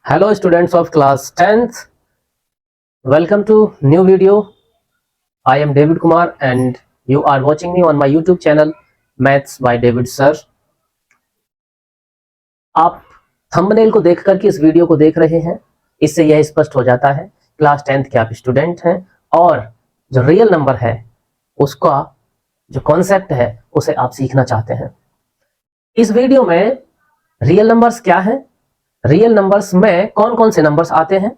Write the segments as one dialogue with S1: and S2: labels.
S1: Hello students of class 10th. Welcome to new video. I am David Kumar and you are watching me on my YouTube channel Maths by David Sir. आप thumbnail को देखकर के इस video को देख रहे हैं, इससे यह स्पष्ट हो जाता है क्लास 10th के आप स्टूडेंट हैं और जो रियल नंबर है उसका जो कॉन्सेप्ट है उसे आप सीखना चाहते हैं। इस वीडियो में रियल नंबर्स क्या है, रियल नंबर्स में कौन कौन से नंबर्स आते हैं,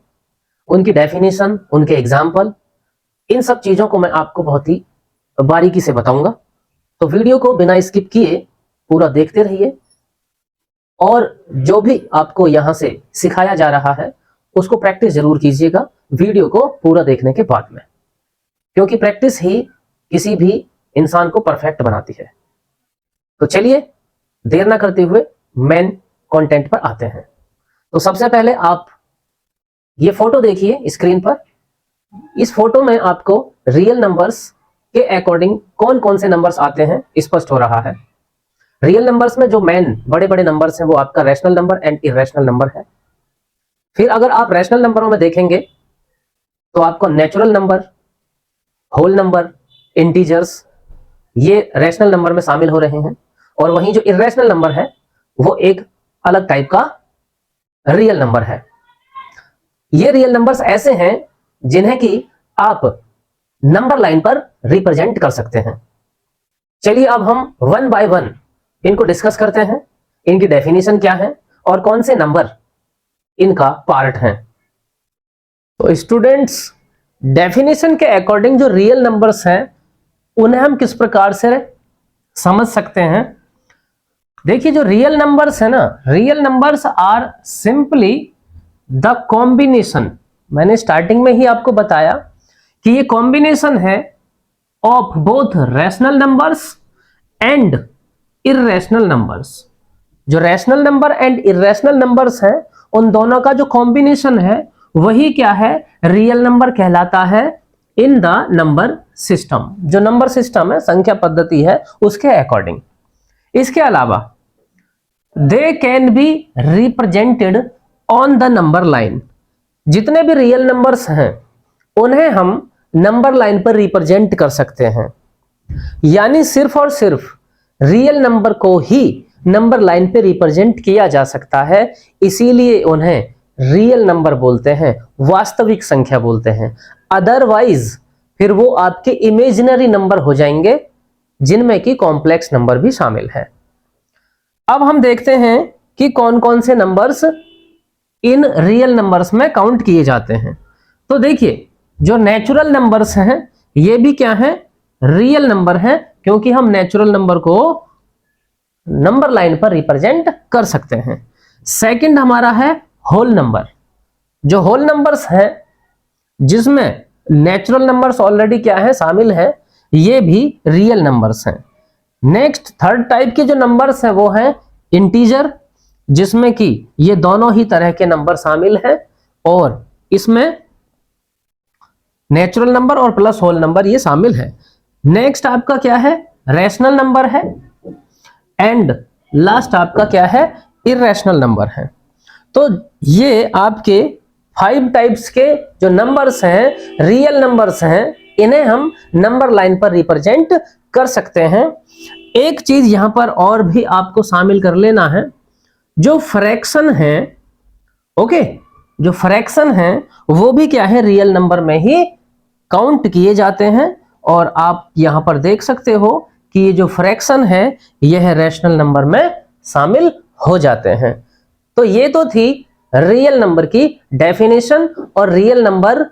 S1: उनकी डेफिनेशन, उनके एग्जाम्पल, इन सब चीजों को मैं आपको बहुत ही बारीकी से बताऊंगा। तो वीडियो को बिना स्किप किए पूरा देखते रहिए और जो भी आपको यहां से सिखाया जा रहा है उसको प्रैक्टिस जरूर कीजिएगा वीडियो को पूरा देखने के बाद में, क्योंकि प्रैक्टिस ही किसी भी इंसान को परफेक्ट बनाती है। तो चलिए देर ना करते हुए मेन कंटेंट पर आते हैं। तो सबसे पहले आप ये फोटो देखिए स्क्रीन पर। इस फोटो में आपको रियल नंबर्स के अकॉर्डिंग कौन कौन से नंबर्स आते हैं स्पष्ट हो रहा है। रियल नंबर्स में जो मेन बड़े बड़े नंबर्स हैं वो आपका rational number and irrational number है। फिर अगर आप रैशनल नंबरों में देखेंगे तो आपको natural number, whole number, integers ये रैशनल नंबर में शामिल हो रहे हैं और वहीं जो इरेशनल नंबर है वो एक अलग टाइप का रियल नंबर है। ये रियल नंबर्स ऐसे हैं जिन्हें कि आप नंबर लाइन पर रिप्रेजेंट कर सकते हैं। चलिए अब हम वन बाय वन इनको डिस्कस करते हैं, इनकी डेफिनेशन क्या है और कौन से नंबर इनका पार्ट हैं। तो स्टूडेंट्स, डेफिनेशन के अकॉर्डिंग जो रियल नंबर्स हैं उन्हें हम किस प्रकार से समझ सकते हैं। देखिए जो रियल नंबर्स है ना, real numbers are simply the combination, मैंने स्टार्टिंग में ही आपको बताया कि ये कॉम्बिनेशन है of both rational numbers and irrational numbers. जो rational number and irrational numbers हैं उन दोनों का जो कॉम्बिनेशन है वही क्या है, रियल नंबर कहलाता है इन द नंबर सिस्टम। जो नंबर सिस्टम है, संख्या पद्धति है, उसके अकॉर्डिंग। इसके अलावा they can be represented on the number line. जितने भी रियल नंबर्स हैं उन्हें हम नंबर लाइन पर रिप्रेजेंट कर सकते हैं, यानी सिर्फ और सिर्फ रियल नंबर को ही नंबर लाइन पे रिप्रेजेंट किया जा सकता है, इसीलिए उन्हें रियल नंबर बोलते हैं, वास्तविक संख्या बोलते हैं। अदरवाइज फिर वो आपके इमेजिनरी नंबर हो जाएंगे जिनमें कि कॉम्प्लेक्स नंबर भी शामिल है। अब हम देखते हैं कि कौन कौन से नंबर्स इन रियल नंबर्स में काउंट किए जाते हैं। तो देखिए जो नेचुरल नंबर्स हैं ये भी क्या हैं, रियल नंबर हैं, क्योंकि हम नेचुरल नंबर को नंबर लाइन पर रिप्रेजेंट कर सकते हैं। सेकंड हमारा है होल नंबर। जो होल नंबर्स हैं जिसमें नेचुरल नंबर्स ऑलरेडी क्या है, शामिल है, ये भी रियल नंबर्स हैं। नेक्स्ट थर्ड टाइप के जो नंबर्स हैं वो हैं इंटीजर, जिसमें कि ये दोनों ही तरह के नंबर शामिल हैं और इसमें नेचुरल नंबर और प्लस होल नंबर ये शामिल है। नेक्स्ट आपका क्या है, रैशनल नंबर है एंड लास्ट आपका क्या है, इरेशनल नंबर है। तो ये आपके 5 टाइप्स के जो नंबर्स हैं, रियल नंबर्स हैं, इन्हें हम नंबर लाइन पर रिप्रेजेंट कर सकते हैं। एक चीज यहां पर और भी आपको शामिल कर लेना है, जो फ्रैक्शन है, ओके, जो फ्रैक्शन है वो भी क्या है, रियल नंबर में ही काउंट किए जाते हैं। और आप यहां पर देख सकते हो कि ये जो फ्रैक्शन है यह रैशनल नंबर में शामिल हो जाते हैं। तो ये तो थी रियल नंबर की डेफिनेशन और रियल नंबर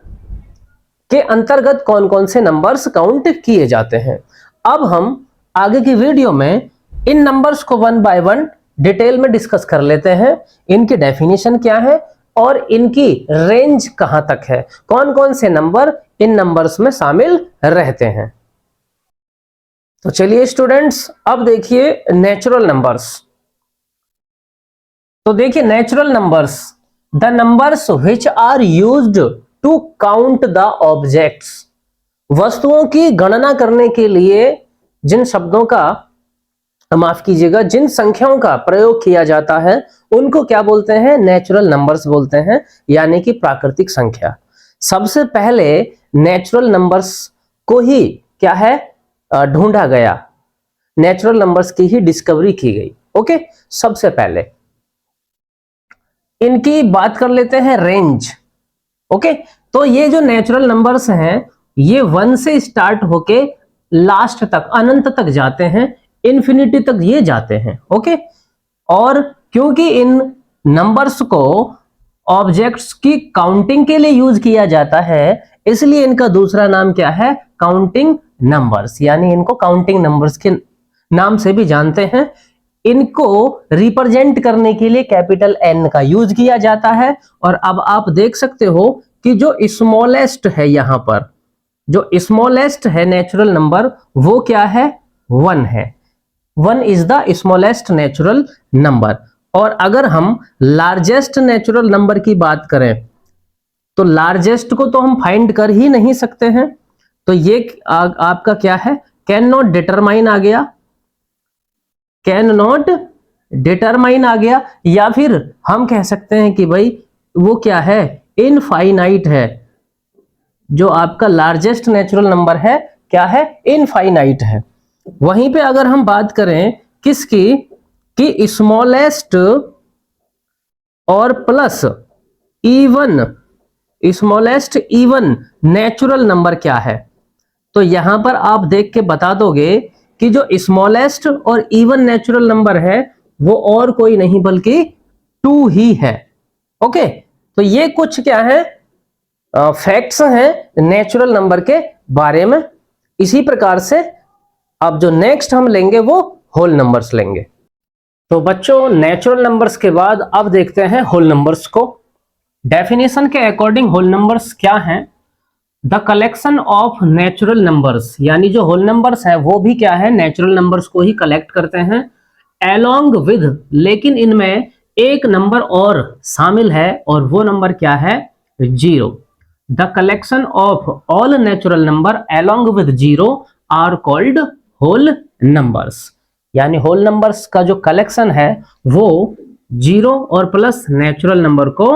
S1: के अंतर्गत कौन कौन से नंबर्स काउंट किए जाते हैं। अब हम आगे की वीडियो में इन नंबर्स को वन बाय वन डिटेल में डिस्कस कर लेते हैं। इनकी डेफिनेशन क्या है और इनकी रेंज कहां तक है, कौन कौन से नंबर इन नंबर्स में शामिल रहते हैं। तो चलिए स्टूडेंट्स, अब देखिए नेचुरल नंबर्स। तो देखिए natural numbers, the numbers which are used to count the objects. वस्तुओं की गणना करने के लिए जिन शब्दों का, माफ कीजिएगा, जिन संख्याओं का प्रयोग किया जाता है उनको क्या बोलते हैं? नेचुरल नंबर्स बोलते हैं, यानी कि प्राकृतिक संख्या। सबसे पहले नेचुरल नंबर्स को ही क्या है ढूंढा गया, नेचुरल नंबर्स की ही डिस्कवरी की गई। ओके, सबसे पहले इनकी बात कर लेते हैं रेंज। ओके, तो ये जो नेचुरल नंबर्स हैं ये 1 से स्टार्ट होके लास्ट तक, अनंत तक जाते हैं, इन्फिनिटी तक ये जाते हैं। ओके, और क्योंकि इन नंबर्स को ऑब्जेक्ट्स की काउंटिंग के लिए यूज किया जाता है, इसलिए इनका दूसरा नाम क्या है? काउंटिंग नंबर्स, यानी इनको काउंटिंग नंबर्स के नाम से भी जानते हैं। इनको रिप्रेजेंट करने के लिए कैपिटल N का यूज किया जाता है। और अब आप देख सकते हो कि जो स्मॉलेस्ट है, यहां पर जो स्मॉलेस्ट है नेचुरल नंबर, वो क्या है? 1 है। 1 is the smallest natural number. और अगर हम लार्जेस्ट नेचुरल नंबर की बात करें तो लार्जेस्ट को तो हम फाइंड कर ही नहीं सकते हैं, तो ये आपका क्या है? कैन नॉट डिटरमाइन आ गया, कैन नॉट डिटरमाइन आ गया। या फिर हम कह सकते हैं कि भाई वो क्या है? इनफाइनाइट है। जो आपका लार्जेस्ट नेचुरल नंबर है क्या है? इनफाइनाइट है। वहीं पे अगर हम बात करें किसकी, कि स्मॉलेस्ट और plus even, smallest even natural number क्या है, तो यहां पर आप देख के बता दोगे कि जो स्मॉलेस्ट और इवन नेचुरल नंबर है वो और कोई नहीं बल्कि 2 ही है। ओके, तो ये कुछ क्या है? फैक्ट्स हैं नेचुरल नंबर के बारे में। इसी प्रकार से अब जो नेक्स्ट हम लेंगे वो होल नंबर्स लेंगे। तो बच्चों, नेचुरल नंबर्स के बाद अब देखते हैं होल नंबर्स को। डेफिनेशन के अकॉर्डिंग होल नंबर्स क्या हैं? The collection of natural numbers, यानी जो होल नंबर्स है वो भी क्या है? नेचुरल नंबर्स को ही कलेक्ट करते हैं। एलोंग विद, लेकिन इनमें एक नंबर और शामिल है, और वो नंबर क्या है? 0। The collection of all natural number along with 0 are called whole numbers. यानी होल नंबर्स का जो कलेक्शन है वो 0 और प्लस नेचुरल नंबर को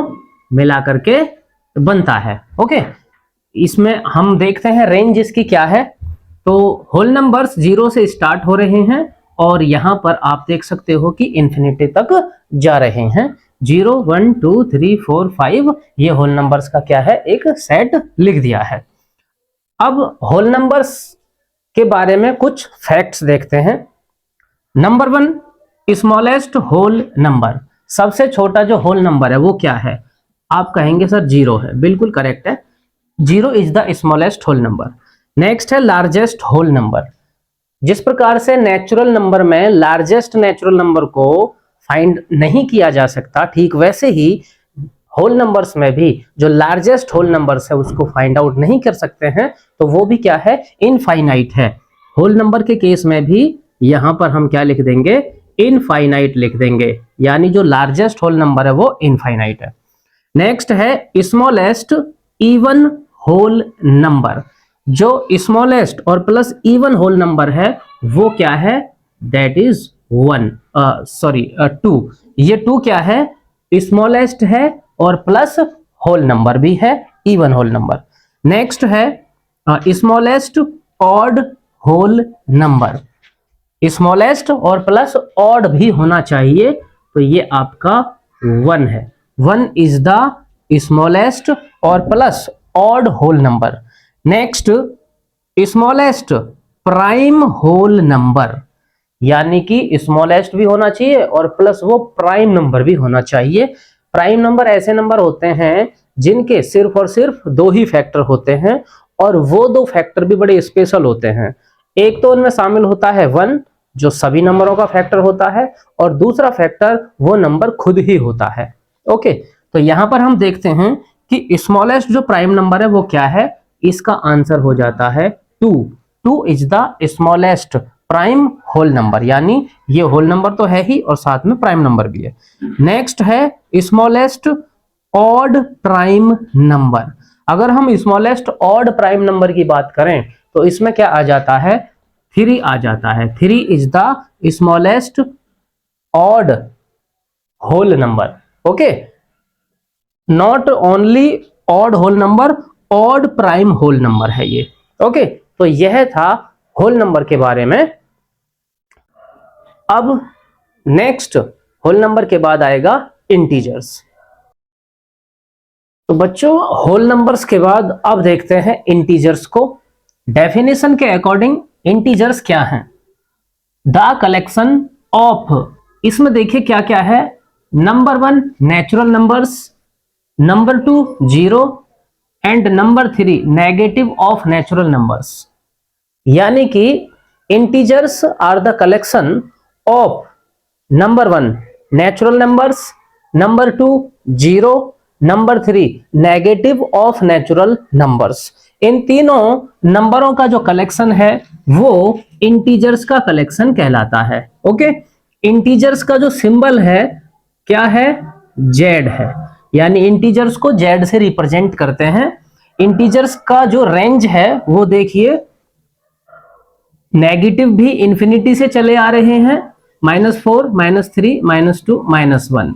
S1: मिला करके बनता है। ओके, इसमें हम देखते हैं रेंज इसकी क्या है। तो होल नंबर्स 0 से स्टार्ट हो रहे हैं और यहां पर आप देख सकते हो कि इंफिनिटी तक जा रहे हैं। 0 1 2 3 4 5 ये होल नंबर्स का क्या है? एक सेट लिख दिया है। अब होल नंबर्स के बारे में कुछ फैक्ट्स देखते हैं। Number 1, smallest whole number. सबसे छोटा जो होल नंबर है वो क्या है? आप कहेंगे सर 0 है। बिल्कुल करेक्ट है, 0 is the smallest whole number. Next है लार्जेस्ट होल नंबर। जिस प्रकार से नेचुरल नंबर में लार्जेस्ट नेचुरल नंबर को फाइंड नहीं किया जा सकता, ठीक वैसे ही होल नंबर्स में भी जो लार्जेस्ट होल नंबर्स है उसको फाइंड आउट नहीं कर सकते हैं, तो वो भी क्या है? इनफाइनाइट है। होल नंबर के केस में भी यहां पर हम क्या लिख देंगे? इनफाइनाइट लिख देंगे, यानी जो लार्जेस्ट होल नंबर है वो इनफाइनाइट है। नेक्स्ट है स्मॉलेस्ट इवन होल नंबर। जो स्मॉलेस्ट और प्लस इवन होल नंबर है वो क्या है? That is 2। ये 2 क्या है? स्मॉलेस्ट है और प्लस होल नंबर भी है, इवन होल नंबर। नेक्स्ट है smallest odd whole number. Smallest और प्लस ऑड भी होना चाहिए, तो ये आपका 1 है। 1 इज द स्मॉलेस्ट और plus odd whole number. Next smallest prime whole number, यानी कि स्मॉलेस्ट भी होना चाहिए और प्लस वो प्राइम नंबर भी होना चाहिए। प्राइम नंबर ऐसे नंबर होते हैं जिनके सिर्फ और सिर्फ 2 ही फैक्टर होते हैं, और वो 2 फैक्टर भी बड़े स्पेशल होते हैं। एक तो उनमें शामिल होता है 1 जो सभी नंबरों का फैक्टर होता है, और दूसरा फैक्टर वो नंबर खुद ही होता है। ओके, तो यहां पर हम देखते हैं कि स्मॉलेस्ट जो प्राइम नंबर है वो क्या है? इसका आंसर हो जाता है 2। 2 is the smallest prime whole number, यानी ये होल नंबर तो है ही और साथ में प्राइम नंबर भी है। नेक्स्ट है स्मॉलेस्ट ऑड प्राइम नंबर। अगर हम स्मॉलेस्ट ऑड प्राइम नंबर की बात करें तो इसमें क्या आ जाता है? 3 आ जाता है। 3 is the smallest odd whole number, okay, not only odd whole number, odd prime whole number है ये, ओके। तो यह था होल नंबर के बारे में। अब नेक्स्ट होल नंबर के बाद आएगा इंटीजर्स। तो बच्चों होल नंबर्स के बाद अब देखते हैं इंटीजर्स को। डेफिनेशन के अकॉर्डिंग इंटीजर्स क्या हैं? द कलेक्शन ऑफ, इसमें देखिए क्या क्या है। Number 1 natural numbers, number 2 zero and number 3 negative of natural numbers. यानी कि integers are the collection of number 1 natural numbers, number 2 zero, number 3 negative of natural numbers. इन तीनों नंबरों का जो कलेक्शन है वो इंटीजर्स का कलेक्शन कहलाता है, ओके। इंटीजर्स का जो सिंबल है क्या है? जेड है, यानी इंटीजर्स को जेड से रिप्रेजेंट करते हैं। इंटीजर्स का जो रेंज है वो देखिए, नेगेटिव भी इंफिनिटी से चले आ रहे हैं, -4, -3, -2, -1,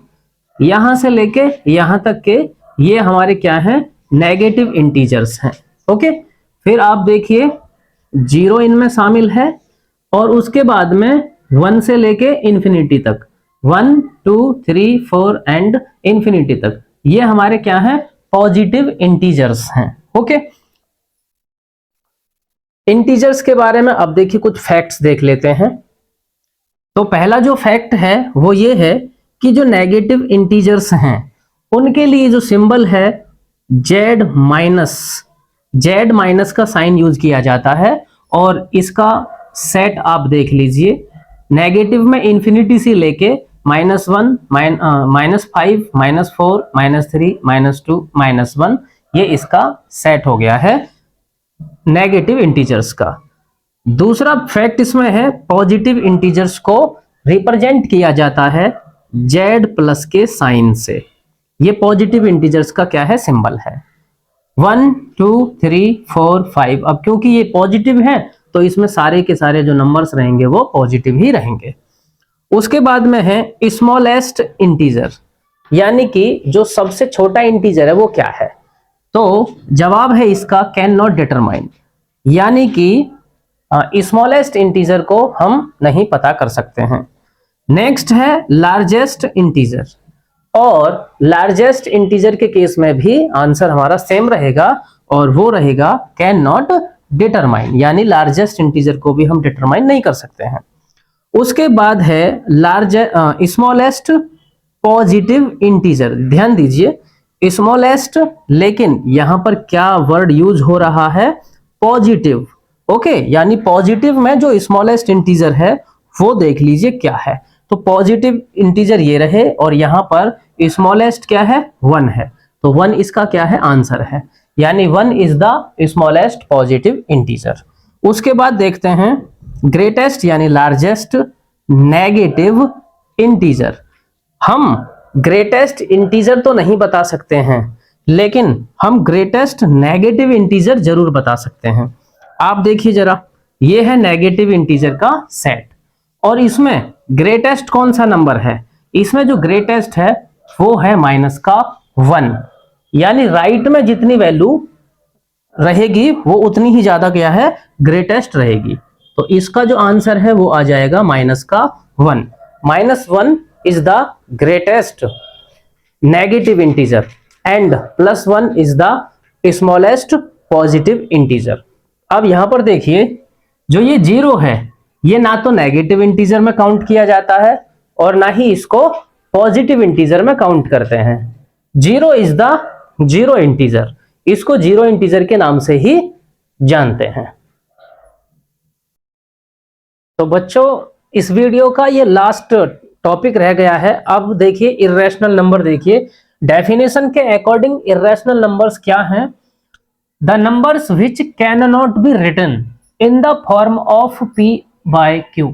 S1: यहां से लेके यहां तक के ये हमारे क्या हैं? नेगेटिव इंटीजर्स हैं, ओके। फिर आप देखिए जीरो इनमें शामिल है, और उसके बाद में 1 से लेके इंफिनिटी तक, 1, 2, 3, 4 एंड इंफिनिटी तक, ये हमारे क्या हैं? पॉजिटिव इंटीजर्स हैं, ओके। इंटीजर्स के बारे में अब देखिए कुछ फैक्ट्स देख लेते हैं। तो पहला जो फैक्ट है वो ये है कि जो नेगेटिव इंटीजर्स हैं उनके लिए जो सिंबल है जेड माइनस का साइन यूज किया जाता है, और इसका सेट आप देख लीजिए। नेगेटिव में इंफिनिटी से लेके -1, -5, -4, -3, -2, -1, ये इसका सेट हो गया है नेगेटिव इंटीजर्स का। दूसरा फैक्ट इसमें है, पॉजिटिव इंटीजर्स को रिप्रेजेंट किया जाता है Z+ के साइन से। ये पॉजिटिव इंटीजर्स का क्या है? सिंबल है। 1, 2, 3, 4, 5। अब क्योंकि ये पॉजिटिव है तो इसमें सारे के सारे जो नंबर्स रहेंगे वो पॉजिटिव ही रहेंगे। उसके बाद में है स्मॉलेस्ट इंटीजर, यानी कि जो सबसे छोटा इंटीजर है वो क्या है? तो जवाब है इसका कैन नॉट डिटरमाइन, यानी कि स्मॉलेस्ट इंटीजर को हम नहीं पता कर सकते हैं। नेक्स्ट है लार्जेस्ट इंटीजर, और लार्जेस्ट इंटीजर के केस में भी आंसर हमारा सेम रहेगा, और वो रहेगा कैन नॉट डिटरमाइन, यानी लार्जेस्ट इंटीजर को भी हम डिटरमाइन नहीं कर सकते हैं। उसके बाद है स्मॉलेस्ट पॉजिटिव इंटीजर। ध्यान दीजिए स्मॉलेस्ट, लेकिन यहां पर क्या वर्ड यूज हो रहा है? Positive, okay. यानी पॉजिटिव में जो स्मॉलेस्ट इंटीजर है वो देख लीजिए क्या है। तो पॉजिटिव इंटीजर ये रहे, और यहां पर स्मॉलेस्ट क्या है? 1 है, तो 1 इसका क्या है? आंसर है, यानी 1 is the smallest positive integer. उसके बाद देखते हैं ग्रेटेस्ट यानी लार्जेस्ट नेगेटिव इंटीजर। हम ग्रेटेस्ट इंटीजर तो नहीं बता सकते हैं, लेकिन हम ग्रेटेस्ट नेगेटिव इंटीजर जरूर बता सकते हैं। आप देखिए जरा, ये है नेगेटिव इंटीजर का सेट, और इसमें ग्रेटेस्ट कौन सा नंबर है? इसमें जो ग्रेटेस्ट है वो है -1, यानी राइट में जितनी वैल्यू रहेगी वो उतनी ही ज्यादा क्या है? ग्रेटेस्ट रहेगी। तो इसका जो आंसर है वो आ जाएगा -1। -1 is the greatest negative integer and +1 is the smallest positive integer. अब यहां पर देखिए जो ये 0 है ये ना तो नेगेटिव इंटीजर में काउंट किया जाता है और ना ही इसको पॉजिटिव इंटीजर में काउंट करते हैं। 0 इज द जीरो इंटीजर, इसको जीरो इंटीजर के नाम से ही जानते हैं। तो बच्चों इस वीडियो का ये लास्ट टॉपिक रह गया है। अब देखिए इर्रेशनल नंबर, देखिए डेफिनेशन के अकॉर्डिंग इर्रेशनल नंबर्स क्या हैं? The numbers which can not be written in the form of p/q।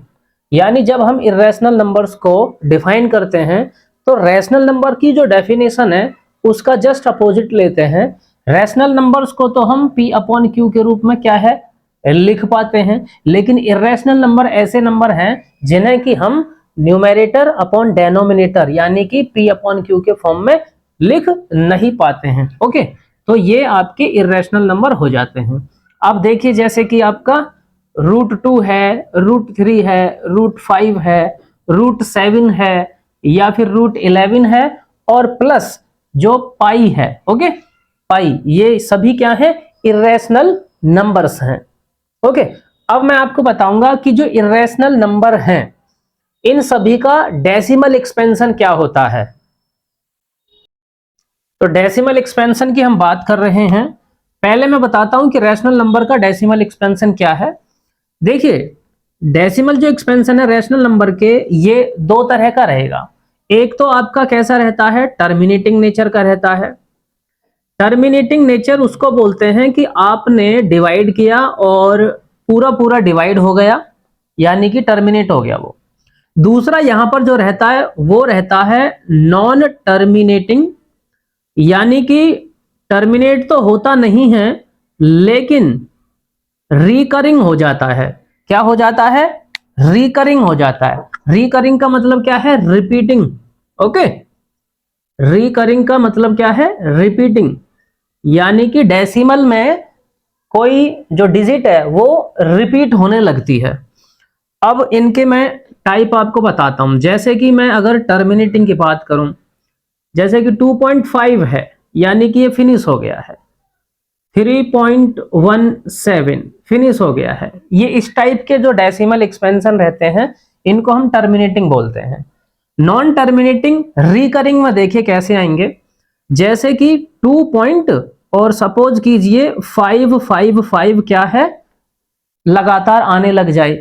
S1: यानी जब हम इर्रेशनल नंबर्स को डिफाइन करते हैं तो रैशनल नंबर की जो डेफिनेशन है उसका जस्ट अपोजिट लेते हैं। रैशनल नंबर्स को तो हम p/q के रूप में क्या है? लिख पाते हैं, लेकिन इर्रेशनल नंबर ऐसे नंबर हैं जिन्हें कि हम न्यूमेरेटर अपॉन डेनोमिनेटर यानी कि p अपॉन क्यू के फॉर्म में लिख नहीं पाते हैं। ओके, तो ये आपके इरेशनल नंबर हो जाते हैं। अब देखिए जैसे कि आपका √2 है, √3 है, √5 है, √7 है या फिर √11 है और प्लस जो पाई है। ओके, पाई, ये सभी क्या है? इरेशनल नंबर्स हैं। ओके, अब मैं आपको बताऊंगा कि जो इरेशनल नंबर हैं इन सभी का डेसिमल एक्सपेंशन क्या होता है। तो डेसिमल एक्सपेंशन की हम बात कर रहे हैं। पहले मैं बताता हूं कि रैशनल नंबर का डेसिमल एक्सपेंशन क्या है। देखिए, डेसिमल जो एक्सपेंशन है रैशनल नंबर के, ये दो तरह का रहेगा। एक तो आपका कैसा रहता है? टर्मिनेटिंग नेचर का रहता है। टर्मिनेटिंग नेचर उसको बोलते हैं कि आपने डिवाइड किया और पूरा पूरा डिवाइड हो गया, यानी कि टर्मिनेट हो गया वो। दूसरा यहां पर जो रहता है वो रहता है नॉन टर्मिनेटिंग, यानी कि टर्मिनेट तो होता नहीं है लेकिन रिकरिंग हो जाता है। क्या हो जाता है? रिकरिंग हो जाता है। रिकरिंग का मतलब क्या है? रिपीटिंग। ओके, रिकरिंग का मतलब क्या है? रिपीटिंग, यानी कि डेसिमल में कोई जो डिजिट है वो रिपीट होने लगती है। अब इनके मैं टाइप आपको बताता हूं। जैसे कि मैं अगर टर्मिनेटिंग की बात करूं, जैसे कि 2.5 है यानी कि ये फिनिश हो गया है। 3.17 फिनिश हो गया है। ये इस टाइप के जो डेसिमल एक्सपेंशन रहते हैं इनको हम टर्मिनेटिंग बोलते हैं। नॉन टर्मिनेटिंग रिकरिंग में देखिए कैसे आएंगे। जैसे कि 2 पॉइंट और सपोज कीजिए 555 क्या है, लगातार आने लग जाए,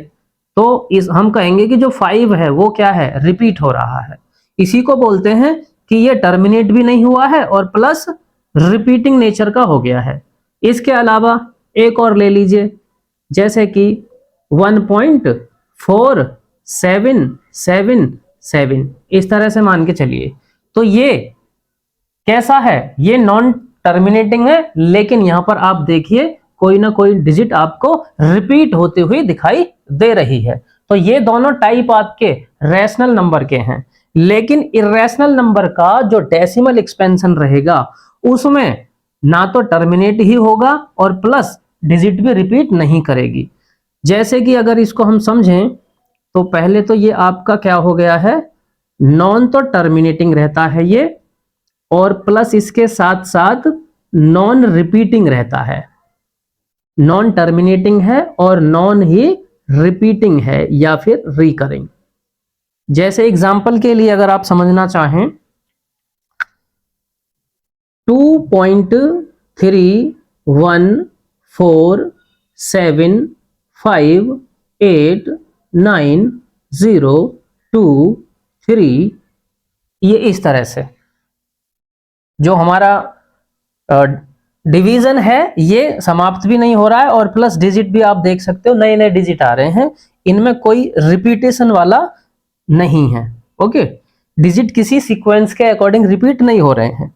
S1: तो इस हम कहेंगे कि जो 5 है वो क्या है? रिपीट हो रहा है। इसी को बोलते हैं कि ये टर्मिनेट भी नहीं हुआ है और प्लस रिपीटिंग नेचर का हो गया है। इसके अलावा एक और ले लीजिए, जैसे कि 1.4777, इस तरह से मान के चलिए। तो ये कैसा है? ये नॉन टर्मिनेटिंग है, लेकिन यहां पर आप देखिए कोई ना कोई डिजिट आपको रिपीट होते हुए दिखाई दे रही है। तो ये दोनों टाइप आपके रैशनल नंबर के हैं। लेकिन इरेशनल नंबर का जो डेसिमल एक्सपेंशन रहेगा उसमें ना तो टर्मिनेट ही होगा और प्लस डिजिट भी रिपीट नहीं करेगी। जैसे कि अगर इसको हम समझें तो पहले तो ये आपका क्या हो गया है? नॉन तो टर्मिनेटिंग रहता है ये, और प्लस इसके साथ साथ नॉन रिपीटिंग रहता है। नॉन टर्मिनेटिंग है और नॉन ही रिपीटिंग है या फिर रिकरिंग। जैसे एग्जांपल के लिए अगर आप समझना चाहें, 2.3114758902 ये इस तरह से जो हमारा डिवीजन है ये समाप्त भी नहीं हो रहा है और प्लस डिजिट भी आप देख सकते हो नए नए डिजिट आ रहे हैं। इनमें कोई रिपीटेशन वाला नहीं है। ओके, डिजिट किसी सीक्वेंस के अकॉर्डिंग रिपीट नहीं हो रहे हैं।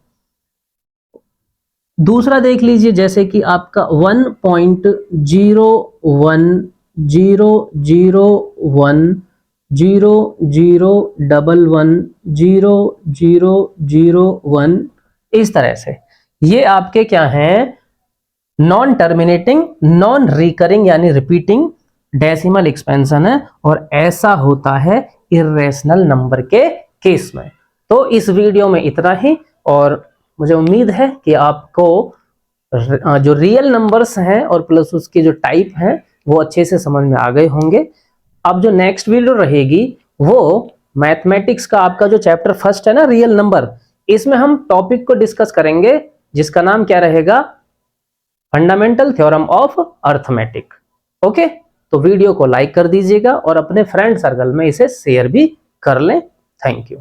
S1: दूसरा देख लीजिए, जैसे कि आपका 1.0100110001 इस तरह से ये आपके क्या हैं? नॉन टर्मिनेटिंग, नॉन रिकरिंग यानी रिपीटिंग डेसिमल एक्सपेंशन है, और ऐसा होता है इरेशनल नंबर के केस में। तो इस वीडियो में इतना ही, और मुझे उम्मीद है कि आपको जो रियल नंबर्स हैं और प्लस उसके जो टाइप हैं वो अच्छे से समझ में आ गए होंगे। अब जो नेक्स्ट वीडियो रहेगी वो मैथमेटिक्स का आपका जो चैप्टर फर्स्ट है ना, रियल नंबर, इसमें हम टॉपिक को डिस्कस करेंगे जिसका नाम क्या रहेगा? Fundamental theorem of arithmetic. Okay, तो वीडियो को लाइक कर दीजिएगा और अपने फ्रेंड सर्कल में इसे शेयर भी कर लें। Thank you.